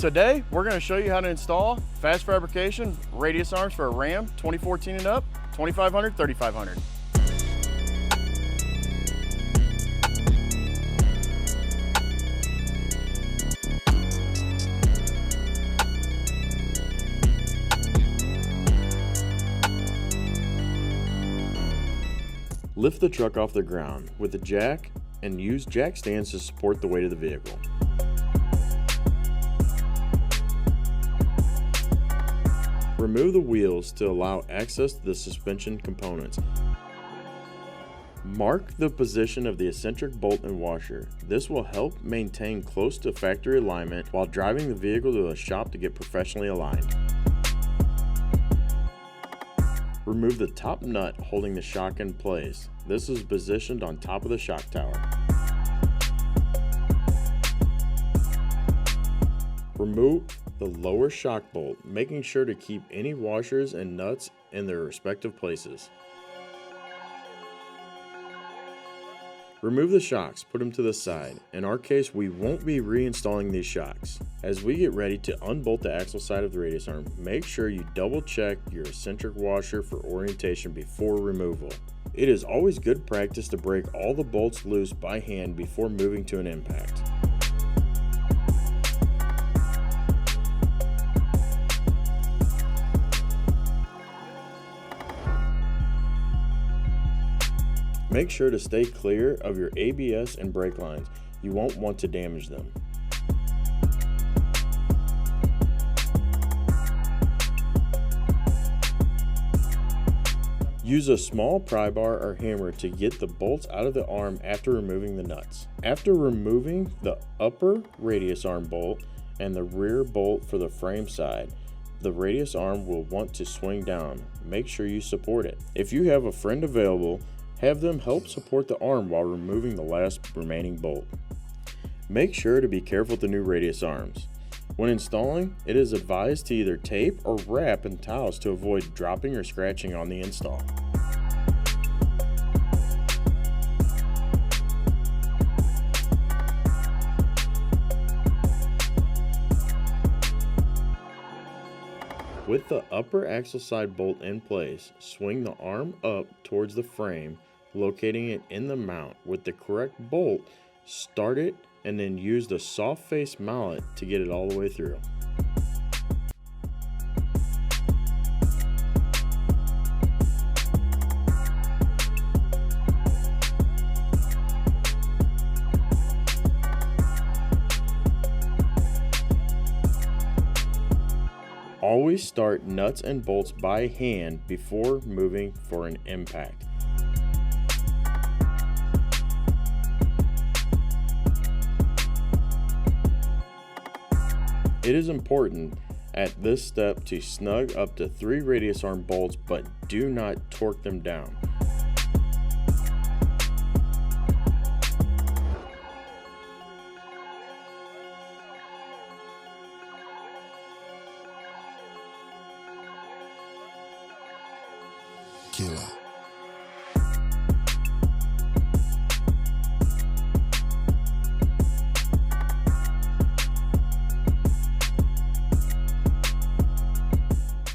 Today, we're going to show you how to install FASS Fabrication Radius Arms for a Ram 2014 and up, 2500, 3500. Lift the truck off the ground with a jack and use jack stands to support the weight of the vehicle. Remove the wheels to allow access to the suspension components. Mark the position of the eccentric bolt and washer. This will help maintain close to factory alignment while driving the vehicle to the shop to get professionally aligned. Remove the top nut holding the shock in place. This is positioned on top of the shock tower. Remove the lower shock bolt, making sure to keep any washers and nuts in their respective places. Remove the shocks, put them to the side. In our case, we won't be reinstalling these shocks. As we get ready to unbolt the axle side of the radius arm, make sure you double check your eccentric washer for orientation before removal. It is always good practice to break all the bolts loose by hand before moving to an impact. Make sure to stay clear of your ABS and brake lines. You won't want to damage them. Use a small pry bar or hammer to get the bolts out of the arm after removing the nuts. After removing the upper radius arm bolt and the rear bolt for the frame side, the radius arm will want to swing down. Make sure you support it. If you have a friend available, have them help support the arm while removing the last remaining bolt. Make sure to be careful with the new radius arms. When installing, it is advised to either tape or wrap in towels to avoid dropping or scratching on the install. With the upper axle side bolt in place, swing the arm up towards the frame, locating it in the mount. With the correct bolt, start it and then use the soft face mallet to get it all the way through. Always start nuts and bolts by hand before moving for an impact. It is important at this step to snug up to 3 radius arm bolts, but do not torque them down. Killer.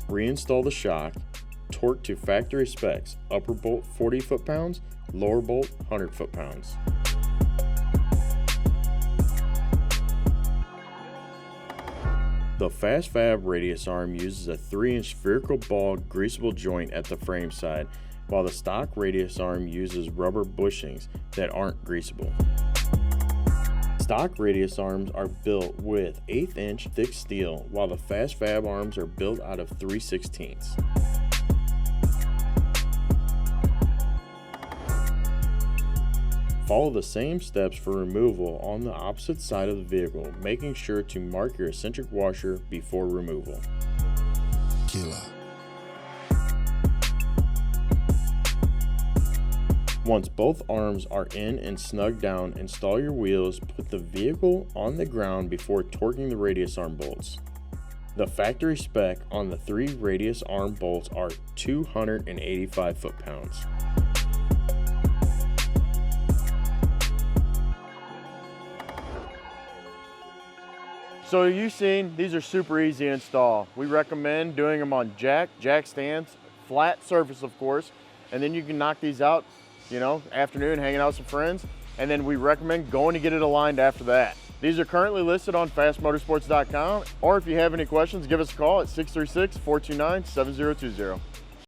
Reinstall the shock, torque to factory specs, upper bolt 40 foot-pounds, lower bolt 100 foot-pounds. The FASS Fab radius arm uses a 3-inch spherical ball greasable joint at the frame side, while the stock radius arm uses rubber bushings that aren't greasable. Stock radius arms are built with 1/8-inch thick steel, while the FASS Fab arms are built out of 3/16. Follow the same steps for removal on the opposite side of the vehicle, making sure to mark your eccentric washer before removal. Killer. Once both arms are in and snug down, install your wheels, put the vehicle on the ground before torquing the radius arm bolts. The factory spec on the 3 radius arm bolts are 285 foot-pounds. So you've seen, these are super easy to install. We recommend doing them on jack stands, flat surface of course, and then you can knock these out, you know, afternoon, hanging out with some friends, and then we recommend going to get it aligned after that. These are currently listed on FASSmotorsports.com, or if you have any questions, give us a call at 636-429-7020.